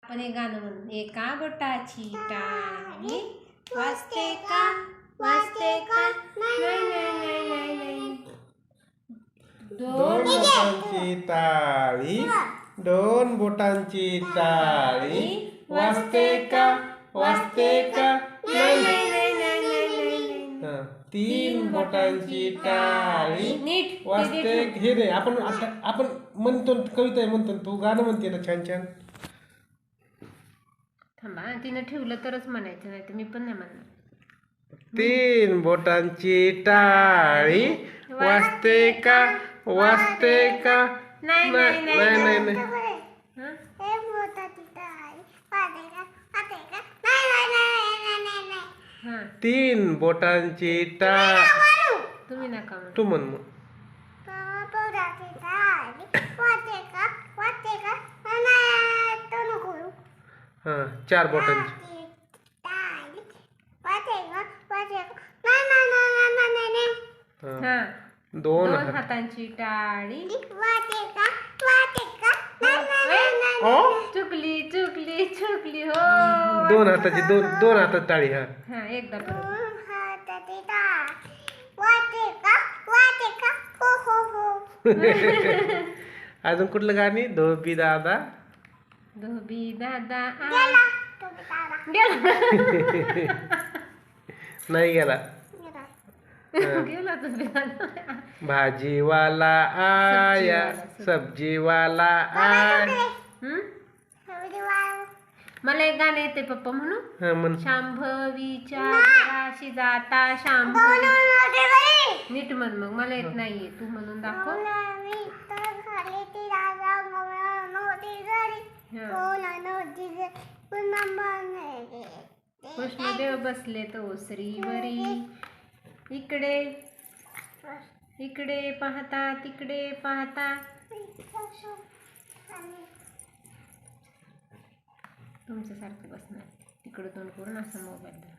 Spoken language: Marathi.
पण एक गाणं म्हणून एका बोटाची टाळी वाजते का वाजते का नाही नाही नाही नाही दोन बोटांची टाळी दोन बोटांची टाळी वाजते का वाजते का नाही नाही नाही तीन बोटांची टाळी नीट वाजते हे रे आपण म्हणतो कविता म्हणतो तू गाणं म्हणते ना छान छान थांबा तिनं ठेवलं तरच म्हणायचं नाही तर मी पण नाही म्हणणार तीन बोटांची टाळी वाजते का वाजते का नाही नाही नाही नाही तीन बोटांची टाळ तुम्ही नका म्हणू. तू म्हण मग हा चार बोटांची हा दोन हातांची टाळी चुकली चुकली चुकली हो दोन हाताची दोन हातात टाळी हा हा एकदा परत अजून कुठलं गाणी धोबी दादा धोबी दादा नाही गेला गेला धोबी दादा भाजीवाला आया सब्जीवाला आया मला एक गाणं येते पप्पा म्हणू हा म्हण शांभवीच्या घराशी जाता शांभवी नीट म्हण मग मला येत नाहीये तू म्हणून दाखव कृष्णदेव बसले तो ओसरीवरी इकडे इकडे पाहता तिकडे पाहता तुमच्यासारखं बसणार तिकडे तोंड करून असं मोबाईल